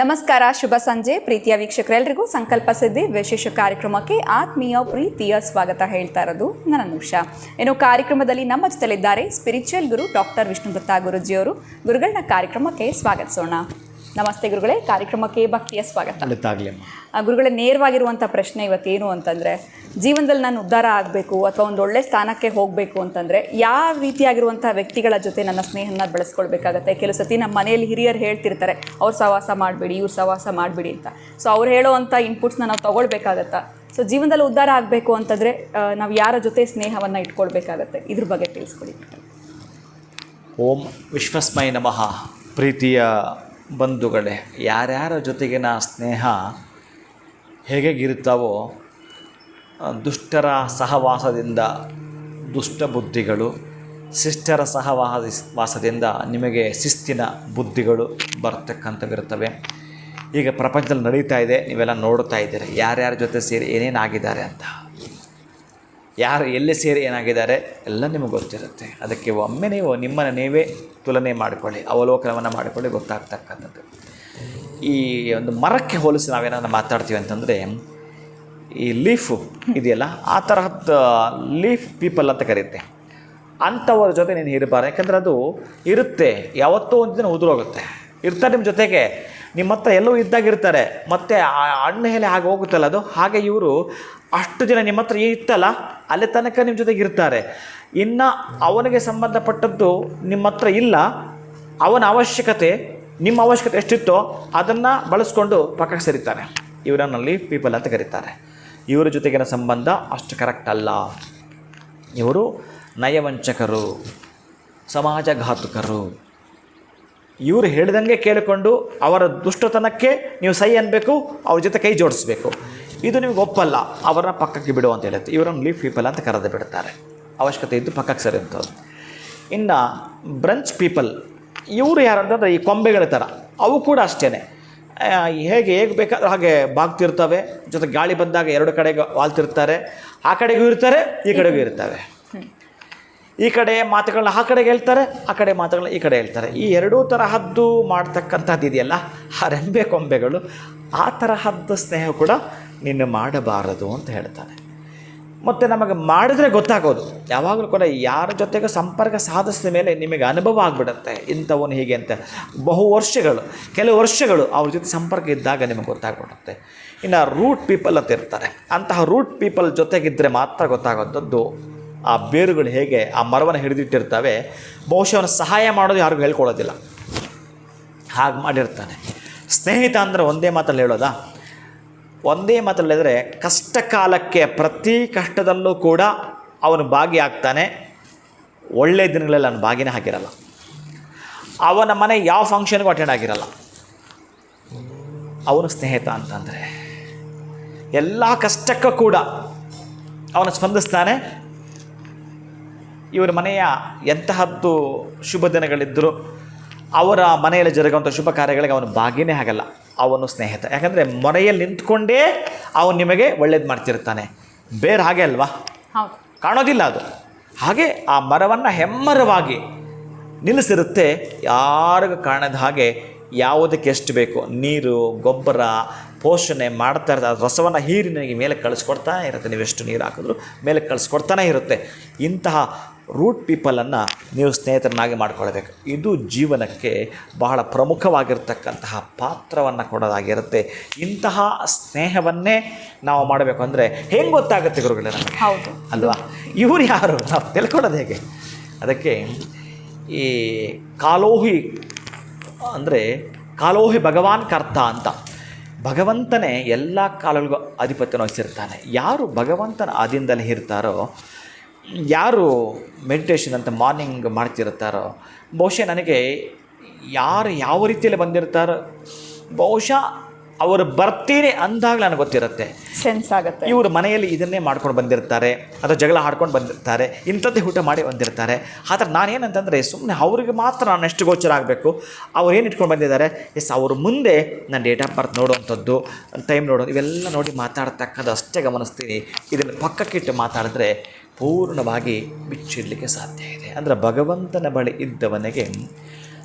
ನಮಸ್ಕಾರ, ಶುಭ ಸಂಜೆ ಪ್ರೀತಿಯ ವೀಕ್ಷಕರೆಲ್ಲರಿಗೂ ಸಂಕಲ್ಪ ಸಿದ್ಧಿ ವಿಶೇಷ ಕಾರ್ಯಕ್ರಮಕ್ಕೆ ಆತ್ಮೀಯ ಪ್ರೀತಿಯ ಸ್ವಾಗತ ಹೇಳ್ತಾ ಇರೋದು ನನ್ನ ಉಷಾ. ಇನ್ನು ಕಾರ್ಯಕ್ರಮದಲ್ಲಿ ನಮ್ಮ ಜೊತೆಲಿದ್ದಾರೆ ಸ್ಪಿರಿಚುವಲ್ ಗುರು ಡಾಕ್ಟರ್ ವಿಷ್ಣುದತ್ತ ಗುರುಜಿಯವರು. ಗುರುಗಳನ್ನ ಕಾರ್ಯಕ್ರಮಕ್ಕೆ ಸ್ವಾಗತಿಸೋಣ. ನಮಸ್ತೆ ಗುರುಗಳೇ, ಕಾರ್ಯಕ್ರಮಕ್ಕೆ ಭಕ್ತಿಯ ಸ್ವಾಗತ. ಗುರುಗಳೇ, ನೇರವಾಗಿರುವಂಥ ಪ್ರಶ್ನೆ ಇವತ್ತೇನು ಅಂತಂದರೆ, ಜೀವನದಲ್ಲಿ ನಾನು ಉದ್ಧಾರ ಆಗಬೇಕು ಅಥವಾ ಒಂದು ಒಳ್ಳೆ ಸ್ಥಾನಕ್ಕೆ ಹೋಗಬೇಕು ಅಂತಂದರೆ ಯಾವ ರೀತಿಯಾಗಿರುವಂಥ ವ್ಯಕ್ತಿಗಳ ಜೊತೆ ನನ್ನ ಸ್ನೇಹನ ಬೆಳೆಸ್ಕೊಳ್ಬೇಕಾಗತ್ತೆ? ಕೆಲವು ಸತಿ ನಮ್ಮ ಮನೆಯಲ್ಲಿ ಹಿರಿಯರು ಹೇಳ್ತಿರ್ತಾರೆ, ಅವ್ರ ಸಹವಾಸ ಮಾಡಬೇಡಿ, ಇವ್ರ ಸಹವಾಸ ಮಾಡಬೇಡಿ ಅಂತ. ಸೊ ಅವ್ರು ಹೇಳೋವಂಥ ಇನ್ಪುಟ್ಸ್ನ ನಾವು ತೊಗೊಳ್ಬೇಕಾಗತ್ತಾ? ಸೊ ಜೀವನದಲ್ಲಿ ಉದ್ಧಾರ ಆಗಬೇಕು ಅಂತಂದರೆ ನಾವು ಯಾರ ಜೊತೆ ಸ್ನೇಹವನ್ನು ಇಟ್ಕೊಳ್ಬೇಕಾಗತ್ತೆ? ಇದ್ರ ಬಗ್ಗೆ ತಿಳಿಸ್ಕೊಡಿ. ಓಂ ವಿಶ್ವಸ್ಮೈ ನಮಃ. ಪ್ರೀತಿಯ ಬಂಧುಗಳೇ, ಯಾರ್ಯಾರ ಜೊತೆಗಿನ ಸ್ನೇಹ ಹೇಗಿರುತ್ತಾವೋ, ದುಷ್ಟರ ಸಹವಾಸದಿಂದ ದುಷ್ಟ ಬುದ್ಧಿಗಳು, ಶಿಷ್ಟರ ಸಹವಾಸದಿಂದ ನಿಮಗೆ ಶಿಸ್ತಿನ ಬುದ್ಧಿಗಳು ಬರ್ತಕ್ಕಂಥವಿರ್ತವೆ. ಈಗ ಪ್ರಪಂಚದಲ್ಲಿ ನಡೀತಾ ಇದೆ, ನೀವೆಲ್ಲ ನೋಡ್ತಾ ಇದ್ದೀರಿ ಯಾರ್ಯಾರ ಜೊತೆ ಸೇರಿ ಏನೇನಾಗಿದ್ದಾರೆ ಅಂತ. ಯಾರು ಎಲ್ಲಿ ಸೇರಿ ಏನಾಗಿದ್ದಾರೆ ಎಲ್ಲ ನಿಮಗೆ ಗೊತ್ತಿರುತ್ತೆ. ಅದಕ್ಕೆ ಒಮ್ಮೆ ನೀವು ನಿಮ್ಮನ್ನು ನೀವೇ ತುಲನೆ ಮಾಡಿಕೊಳ್ಳಿ, ಅವಲೋಕನವನ್ನು ಮಾಡಿಕೊಳ್ಳಿ, ಗೊತ್ತಾಗ್ತಕ್ಕಂಥದ್ದು. ಈ ಒಂದು ಮರಕ್ಕೆ ಹೋಲಿಸಿ ನಾವೇನಾದ್ರು ಮಾತಾಡ್ತೀವಿ ಅಂತಂದರೆ, ಈ ಲೀಫು ಇದೆಯಲ್ಲ, ಆ ತರಹದ ಲೀಫ್ ಪೀಪಲ್ ಅಂತ ಕರೀತೆ. ಅಂಥವ್ರ ಜೊತೆ ನೀನು ಇರಬಾರ್ದು. ಯಾಕಂದರೆ ಅದು ಇರುತ್ತೆ, ಯಾವತ್ತೋ ಒಂದು ದಿನ ಉದುರೋಗುತ್ತೆ. ಇರ್ತಾರೆ ನಿಮ್ಮ ಜೊತೆಗೆ, ನಿಮ್ಮ ಹತ್ರ ಎಲ್ಲೂ ಇದ್ದಾಗಿರ್ತಾರೆ, ಮತ್ತು ಹಣ್ಣು ಹೇಳಿ ಹಾಗೆ ಹೋಗುತ್ತಲ್ಲ ಅದು ಹಾಗೆ. ಇವರು ಅಷ್ಟು ದಿನ ನಿಮ್ಮ ಹತ್ರ ಇತ್ತಲ್ಲ ಅಲ್ಲಿ ತನಕ ನಿಮ್ಮ ಜೊತೆಗೆ ಇರ್ತಾರೆ. ಇನ್ನು ಅವನಿಗೆ ಸಂಬಂಧಪಟ್ಟದ್ದು ನಿಮ್ಮ ಹತ್ರ ಇಲ್ಲ, ಅವನ ಅವಶ್ಯಕತೆ ನಿಮ್ಮ ಅವಶ್ಯಕತೆ ಎಷ್ಟಿತ್ತೋ ಅದನ್ನು ಬಳಸ್ಕೊಂಡು ಪಕ್ಕಕ್ಕೆ ಸರಿತಾನೆ. ಇವರನ್ನು ಲೀಫ್ ಪೀಪಲ್ ಅಂತ ಕರೀತಾರೆ. ಇವರ ಜೊತೆಗಿನ ಸಂಬಂಧ ಅಷ್ಟು ಕರೆಕ್ಟ್ ಅಲ್ಲ. ಇವರು ನಯವಂಚಕರು, ಸಮಾಜಘಾತುಕರು. ಇವರು ಹೇಳಿದಂಗೆ ಕೇಳಿಕೊಂಡು ಅವರ ದುಷ್ಟತನಕ್ಕೆ ನೀವು ಸೈ ಅನ್ನಬೇಕು, ಅವ್ರ ಜೊತೆ ಕೈ ಜೋಡಿಸ್ಬೇಕು. ಇದು ನಿಮಗೆ ಒಪ್ಪಲ್ಲ, ಅವರನ್ನ ಪಕ್ಕಕ್ಕೆ ಬಿಡು ಅಂತ ಹೇಳುತ್ತೆ. ಇವರನ್ನು ಲೀಫ್ ಪೀಪಲ್ ಅಂತ ಕರೆದು ಬಿಡ್ತಾರೆ. ಅವಶ್ಯಕತೆ ಇದ್ದು ಪಕ್ಕಕ್ಕೆ ಸರಿ ಅಂತವ್ರು. ಇನ್ನು ಬ್ರಂಚ್ ಪೀಪಲ್, ಇವರು ಯಾರಂತಂದರೆ ಈ ಕೊಂಬೆಗಳ ಥರ. ಅವು ಕೂಡ ಅಷ್ಟೇ, ಹೇಗೆ ಬೇಕಾದ್ರೆ ಹಾಗೆ ಬಾಗ್ತಿರ್ತವೆ. ಜೊತೆ ಗಾಳಿ ಬಂದಾಗ ಎರಡು ಕಡೆಗೆ ವಾಲ್ತಿರ್ತಾರೆ. ಆ ಕಡೆಗೂ ಇರ್ತಾರೆ, ಈ ಕಡೆಗೂ ಇರ್ತವೆ. ಈ ಕಡೆ ಮಾತುಗಳನ್ನ ಆ ಕಡೆಗೆ ಹೇಳ್ತಾರೆ, ಆ ಕಡೆ ಮಾತುಗಳನ್ನ ಈ ಕಡೆ ಹೇಳ್ತಾರೆ. ಈ ಎರಡೂ ತರಹದ್ದು ಮಾಡ್ತಕ್ಕಂಥದ್ದು ಇದೆಯಲ್ಲ, ಆ ರೆಂಬೆ ಕೊಂಬೆಗಳು, ಆ ತರಹದ್ದು ಸ್ನೇಹ ಕೂಡ ನೀನು ಮಾಡಬಾರದು ಅಂತ ಹೇಳ್ತಾನೆ. ಮತ್ತು ನಮಗೆ ಮಾಡಿದ್ರೆ ಗೊತ್ತಾಗೋದು, ಯಾವಾಗಲೂ ಕೂಡ ಯಾರ ಜೊತೆಗೆ ಸಂಪರ್ಕ ಸಾಧಿಸಿದ ಮೇಲೆ ನಿಮಗೆ ಅನುಭವ ಆಗಿಬಿಡುತ್ತೆ, ಇಂಥವನು ಹೀಗೆ ಅಂತ. ಕೆಲವು ವರ್ಷಗಳು ಅವ್ರ ಜೊತೆ ಸಂಪರ್ಕ ಇದ್ದಾಗ ನಿಮಗೆ ಗೊತ್ತಾಗ್ಬಿಡುತ್ತೆ. ಇನ್ನು ರೂಟ್ ಪೀಪಲ್ ಅಂತ ಇರ್ತಾರೆ. ಅಂತಹ ರೂಟ್ ಪೀಪಲ್ ಜೊತೆಗಿದ್ದರೆ ಮಾತ್ರ ಗೊತ್ತಾಗೋಂಥದ್ದು ಆ ಬೇರುಗಳು ಹೇಗೆ ಆ ಮರವನ್ನು ಹಿಡಿದಿಟ್ಟಿರ್ತವೆ. ಬಹುಶಃ ಅವನ ಸಹಾಯ ಮಾಡೋದು ಯಾರಿಗೂ ಹೇಳ್ಕೊಳ್ಳೋದಿಲ್ಲ, ಹಾಗೆ ಮಾಡಿರ್ತಾನೆ. ಸ್ನೇಹಿತ ಅಂದರೆ ಒಂದೇ ಮಾತಲ್ಲಿ ಹೇಳೋದಾ? ಒಂದೇ ಮಾತಲ್ಲಿ ಹೇಳಿದರೆ, ಕಷ್ಟ ಕಾಲಕ್ಕೆ ಪ್ರತಿ ಕಷ್ಟದಲ್ಲೂ ಕೂಡ ಅವನು ಭಾಗಿಯಾಗ್ತಾನೆ. ಒಳ್ಳೆಯ ದಿನಗಳಲ್ಲಿ ಅವನು ಭಾಗಿನೇ ಆಗಿರಲ್ಲ. ಅವನ ಮನೆ ಯಾವ ಫಂಕ್ಷನ್ಗೂ ಅಟೆಂಡ್ ಆಗಿರಲ್ಲ. ಅವನು ಸ್ನೇಹಿತ ಅಂತಂದರೆ ಎಲ್ಲ ಕಷ್ಟಕ್ಕೂ ಕೂಡ ಅವನು ಸ್ಪಂದಿಸ್ತಾನೆ. ಇವರ ಮನೆಯ ಎಂತಹದ್ದು ಶುಭ ದಿನಗಳಿದ್ದರೂ ಅವರ ಮನೆಯಲ್ಲಿ ಜರುಗುವಂಥ ಶುಭ ಕಾರ್ಯಗಳಿಗೆ ಅವನು ಭಾಗಿನೇ ಆಗಲ್ಲ. ಅವನು ಸ್ನೇಹಿತ. ಯಾಕಂದರೆ ಮೊರೆಯಲ್ಲಿ ನಿಂತ್ಕೊಂಡೇ ಅವನು ನಿಮಗೆ ಒಳ್ಳೇದು ಮಾಡ್ತಿರ್ತಾನೆ. ಬೇರೆ ಹಾಗೆ ಅಲ್ವಾ, ಕಾಣೋದಿಲ್ಲ ಅದು. ಹಾಗೆ ಆ ಮರವನ್ನು ಹೆಮ್ಮರವಾಗಿ ನಿಲ್ಲಿಸಿರುತ್ತೆ, ಯಾರಿಗೂ ಕಾಣದ ಹಾಗೆ. ಯಾವುದಕ್ಕೆ ಎಷ್ಟು ಬೇಕು ನೀರು, ಗೊಬ್ಬರ, ಪೋಷಣೆ ಮಾಡ್ತಾ ಇರ್ತಾರೆ. ರಸವನ್ನು ಹೀರಿ ನನಗೆ ಮೇಲೆ ಕಳಿಸ್ಕೊಡ್ತಾನೆ ಇರುತ್ತೆ. ನೀವೆಷ್ಟು ನೀರು ಹಾಕಿದ್ರು ಮೇಲೆ ಕಳಿಸ್ಕೊಡ್ತಾನೆ ಇರುತ್ತೆ. ಇಂತಹ ರೂಟ್ ಪೀಪಲನ್ನು ನೀವು ಸ್ನೇಹಿತರನ್ನಾಗಿ ಮಾಡ್ಕೊಳ್ಬೇಕು. ಇದು ಜೀವನಕ್ಕೆ ಬಹಳ ಪ್ರಮುಖವಾಗಿರ್ತಕ್ಕಂತಹ ಪಾತ್ರವನ್ನು ಕೊಡೋದಾಗಿರುತ್ತೆ. ಇಂತಹ ಸ್ನೇಹವನ್ನೇ ನಾವು ಮಾಡಬೇಕು ಅಂದರೆ ಹೆಂಗೆ ಗೊತ್ತಾಗುತ್ತೆ ಗುರುಗಳೇ ನಮಗೆ? ಹೌದು ಅಲ್ವಾ? ಇವರು ಯಾರು ನಾವು ತಿಳ್ಕೊಳ್ಳೋದು ಹೇಗೆ? ಅದಕ್ಕೆ ಈ ಕಾಲೋಹಿ ಅಂದರೆ ಕಾಲೋಹಿ ಭಗವಾನ್ ಕರ್ತ ಅಂತ. ಭಗವಂತನೇ ಎಲ್ಲ ಕಾಲಗಳಿಗೂ ಆಧಿಪತ್ಯನ ವಹಿಸಿರ್ತಾನೆ. ಯಾರು ಭಗವಂತನ ಆದಿಂದಲೇ ಇರ್ತಾರೋ, ಯಾರು ಮೆಡಿಟೇಷನ್ ಅಂತ ಮಾರ್ನಿಂಗ್ ಮಾಡ್ತಿರ್ತಾರೋ, ಬಹುಶಃ ನನಗೆ ಯಾರು ಯಾವ ರೀತಿಯಲ್ಲಿ ಬಂದಿರ್ತಾರೋ, ಬಹುಶಃ ಅವರು ಬರ್ತೀನಿ ಅಂದಾಗ ನನಗೆ ಗೊತ್ತಿರುತ್ತೆ, ಸೆನ್ಸ್ ಆಗುತ್ತೆ. ಇವರು ಮನೆಯಲ್ಲಿ ಇದನ್ನೇ ಮಾಡ್ಕೊಂಡು ಬಂದಿರ್ತಾರೆ, ಅಥವಾ ಜಗಳ ಆಡ್ಕೊಂಡು ಬಂದಿರ್ತಾರೆ, ಇಂಥದ್ದೇ ಊಟ ಮಾಡಿ ಬಂದಿರ್ತಾರೆ. ಆದರೆ ನಾನೇನಂತಂದರೆ, ಸುಮ್ಮನೆ ಅವರಿಗೆ ಮಾತ್ರ ನಾನು ಎಷ್ಟು ಗೋಚರ ಆಗಬೇಕು, ಅವ್ರು ಏನು ಇಟ್ಕೊಂಡು ಬಂದಿದ್ದಾರೆ, ಅವ್ರ ಮುಂದೆ ನಾನು ಡೇಟ್ ಆಫ್ ಬರ್ತ್ ನೋಡುವಂಥದ್ದು, ಟೈಮ್ ನೋಡೋದು, ಇವೆಲ್ಲ ನೋಡಿ ಮಾತಾಡ್ತಕ್ಕದ್ದು ಅಷ್ಟೇ ಗಮನಿಸ್ತೀನಿ. ಇದನ್ನು ಪಕ್ಕಕ್ಕಿಟ್ಟು ಮಾತಾಡಿದ್ರೆ ಪೂರ್ಣವಾಗಿ ಬಿಚ್ಚಿಡಲಿಕ್ಕೆ ಸಾಧ್ಯ ಇದೆ. ಅಂದರೆ ಭಗವಂತನ ಬಳಿ ಇದ್ದವನಿಗೆ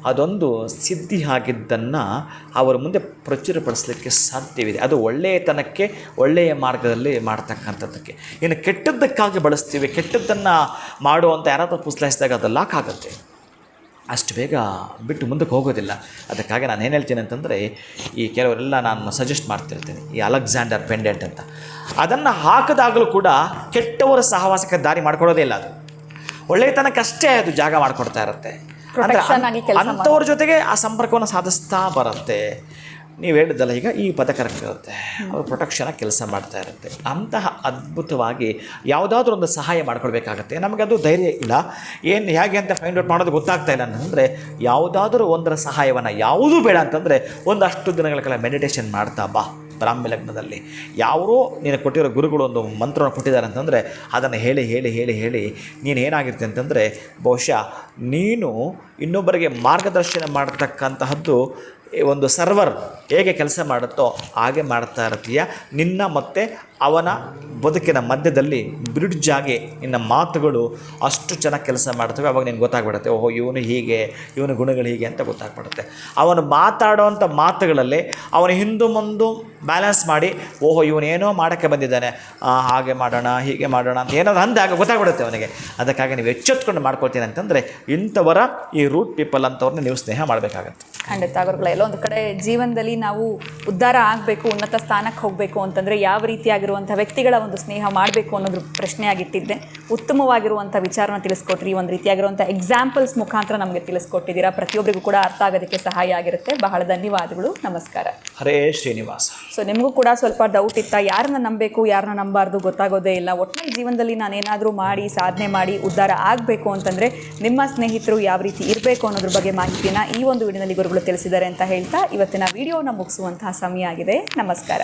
ಅದೊಂದು ಸಿದ್ಧಿ ಆಗಿದ್ದನ್ನು ಅವರ ಮುಂದೆ ಪ್ರಚುರಪಡಿಸಲಿಕ್ಕೆ ಸಾಧ್ಯವಿದೆ. ಅದು ಒಳ್ಳೆಯತನಕ್ಕೆ, ಒಳ್ಳೆಯ ಮಾರ್ಗದಲ್ಲಿ ಮಾಡ್ತಕ್ಕಂಥದ್ದಕ್ಕೆ. ಇನ್ನು ಕೆಟ್ಟದ್ದಕ್ಕಾಗಿ ಬಳಸ್ತೀವಿ, ಕೆಟ್ಟದ್ದನ್ನು ಮಾಡುವಂಥ ಯಾರಾದರೂ ಪುಸ್ಲಾಯಿಸಿದಾಗ ಅದು ಲಾಕ್ ಆಗುತ್ತೆ, ಅಷ್ಟು ಬೇಗ ಬಿಟ್ಟು ಮುಂದಕ್ಕೆ ಹೋಗೋದಿಲ್ಲ. ಅದಕ್ಕಾಗಿ ನಾನು ಏನು ಹೇಳ್ತೀನಿ ಅಂತಂದರೆ, ಈ ಕೆಲವರೆಲ್ಲ ನಾನು ಸಜೆಸ್ಟ್ ಮಾಡ್ತಿರ್ತೀನಿ, ಈ ಅಲೆಕ್ಸಾಂಡರ್ ಪೆಂಡೆಂಟ್ ಅಂತ, ಅದನ್ನು ಹಾಕಿದಾಗಲೂ ಕೂಡ ಕೆಟ್ಟವರ ಸಹವಾಸಕ್ಕೆ ದಾರಿ ಮಾಡ್ಕೊಡೋದೇ ಇಲ್ಲ. ಅದು ಒಳ್ಳೆಯತನಕ್ಕಷ್ಟೇ ಅದು ಜಾಗ ಮಾಡಿಕೊಡ್ತಾ ಇರುತ್ತೆ. ಅಂದರೆ ಅಂಥವ್ರ ಜೊತೆಗೆ ಆ ಸಂಪರ್ಕವನ್ನು ಸಾಧಿಸ್ತಾ ಬರುತ್ತೆ. ನೀವು ಹೇಳಿದ್ದಲ್ಲ, ಈಗ ಈ ಪದ ಕರೆಕ್ಟ್ ಇರುತ್ತೆ, ಅದು ಪ್ರೊಟೆಕ್ಷನಾಗಿ ಕೆಲಸ ಮಾಡ್ತಾ ಇರುತ್ತೆ. ಅಂತಹ ಅದ್ಭುತವಾಗಿ ಯಾವುದಾದ್ರೂ ಒಂದು ಸಹಾಯ ಮಾಡ್ಕೊಳ್ಬೇಕಾಗತ್ತೆ. ನಮಗೆ ಅದು ಧೈರ್ಯ ಇಲ್ಲ, ಏನು ಹೇಗೆ ಅಂತ ಫೈಂಡ್ ಔಟ್ ಮಾಡೋದು ಗೊತ್ತಾಗ್ತಾ ಇಲ್ಲ ಅಂತಂದರೆ, ಯಾವುದಾದ್ರೂ ಒಂದರ ಸಹಾಯವನ್ನು, ಯಾವುದೂ ಬೇಡ ಅಂತಂದರೆ ಒಂದಷ್ಟು ದಿನಗಳ ಕಾಲ ಮೆಡಿಟೇಷನ್ ಮಾಡ್ತಾ ಬಾ. ಬ್ರಾಹ್ಮಿ ಲಗ್ನದಲ್ಲಿ ಯಾರೋ ನೀನು ಕೊಟ್ಟಿರೋ ಗುರುಗಳು ಒಂದು ಮಂತ್ರವನ್ನು ಕೊಟ್ಟಿದ್ದಾರೆ ಅಂತಂದರೆ ಅದನ್ನು ಹೇಳಿ ಹೇಳಿ ಹೇಳಿ ಹೇಳಿ ನೀನು ಏನಾಗಿರ್ತೀನಿ ಅಂತಂದರೆ, ಬಹುಶಃ ನೀನು ಇನ್ನೊಬ್ಬರಿಗೆ ಮಾರ್ಗದರ್ಶನ ಮಾಡತಕ್ಕಂತಹದ್ದು ಒಂದು ಸರ್ವರ್ ಹೇಗೆ ಕೆಲಸ ಮಾಡುತ್ತೋ ಹಾಗೆ ಮಾಡ್ತಾ ಇರ್ತೀಯ. ನಿನ್ನ ಮತ್ತು ಅವನ ಬದುಕಿನ ಮಧ್ಯದಲ್ಲಿ ಬ್ರಿಡ್ಜ್ ಆಗಿ ನಿನ್ನ ಮಾತುಗಳು ಅಷ್ಟು ಚೆನ್ನಾಗಿ ಕೆಲಸ ಮಾಡ್ತವೆ. ಅವಾಗ ನಿನ್ಗೆ ಗೊತ್ತಾಗ್ಬಿಡುತ್ತೆ, ಓಹೋ ಇವನು ಹೀಗೆ, ಇವನ ಗುಣಗಳು ಹೀಗೆ ಅಂತ ಗೊತ್ತಾಗ್ಬಿಡುತ್ತೆ. ಅವನು ಮಾತಾಡೋವಂಥ ಮಾತುಗಳಲ್ಲಿ ಅವನು ಹಿಂದು ಮುಂದು ಬ್ಯಾಲೆನ್ಸ್ ಮಾಡಿ, ಓಹೋ ಇವನೇನೋ ಮಾಡೋಕ್ಕೆ ಬಂದಿದ್ದಾನೆ, ಹಾಗೆ ಮಾಡೋಣ ಹೀಗೆ ಮಾಡೋಣ ಅಂತ ಏನಾದ್ರು ಅಂದಾಗ ಗೊತ್ತಾಗ್ಬಿಡುತ್ತೆ ಅವನಿಗೆ. ಅದಕ್ಕಾಗಿ ನೀವು ಎಚ್ಚೆತ್ಕೊಂಡು ಮಾಡ್ಕೊಳ್ತೀನಿ ಅಂತಂದರೆ ಇಂಥವರ ಈ ರೂಟ್ ಪೀಪಲ್ ಅಂಥವ್ರನ್ನ ನೀವು ಸ್ನೇಹ ಮಾಡಬೇಕಾಗತ್ತೆ. ಖಂಡಿತ ಗುರುಗಳೇ, ಎಲ್ಲೋ ಒಂದು ಕಡೆ ಜೀವನದಲ್ಲಿ ನಾವು ಉದ್ಧಾರ ಆಗಬೇಕು, ಉನ್ನತ ಸ್ಥಾನಕ್ಕೆ ಹೋಗಬೇಕು ಅಂತಂದರೆ ಯಾವ ರೀತಿಯಾಗಿರುವಂಥ ವ್ಯಕ್ತಿಗಳ ಒಂದು ಸ್ನೇಹ ಮಾಡಬೇಕು ಅನ್ನೋದ್ರ ಪ್ರಶ್ನೆಯಾಗಿಟ್ಟಿದ್ದೆ. ಉತ್ತಮವಾಗಿರುವಂಥ ವಿಚಾರನ ತಿಳಿಸ್ಕೊಟ್ರಿ, ಒಂದು ರೀತಿಯಾಗಿರುವಂಥ ಎಕ್ಸಾಂಪಲ್ಸ್ ಮುಖಾಂತರ ನಮಗೆ ತಿಳಿಸ್ಕೊಟ್ಟಿದ್ದೀರಾ. ಪ್ರತಿಯೊಬ್ಬರಿಗೂ ಕೂಡ ಅರ್ಥ ಆಗೋದಕ್ಕೆ ಸಹಾಯ ಆಗಿರುತ್ತೆ. ಬಹಳ ಧನ್ಯವಾದಗಳು. ನಮಸ್ಕಾರ. ಹರೇ ಶ್ರೀನಿವಾಸ. ಸೊ ನಿಮಗೂ ಕೂಡ ಸ್ವಲ್ಪ ಡೌಟ್ ಇತ್ತಾ, ಯಾರನ್ನ ನಂಬಬೇಕು ಯಾರನ್ನ ನಂಬಾರ್ದು ಗೊತ್ತಾಗೋದೇ ಇಲ್ಲ. ಒಟ್ಟಿನಲ್ಲಿ ಜೀವನದಲ್ಲಿ ನಾನೇನಾದರೂ ಮಾಡಿ ಸಾಧನೆ ಮಾಡಿ ಉದ್ಧಾರ ಆಗಬೇಕು ಅಂತಂದರೆ ನಿಮ್ಮ ಸ್ನೇಹಿತರು ಯಾವ ರೀತಿ ಇರಬೇಕು ಅನ್ನೋದ್ರ ಬಗ್ಗೆ ಮಾಹಿತಿನ ಈ ಒಂದು ವಿಡಿಯೋನಲ್ಲಿ ಗುರುಗಳು ತಿಳಿಸಿದ್ದಾರೆ ಅಂತ ಹೇಳ್ತಾ ಇವತ್ತಿನ ವಿಡಿಯೋನ ಮುಗಿಸುವಂತಹ ಸಮಯ ಆಗಿದೆ. ನಮಸ್ಕಾರ.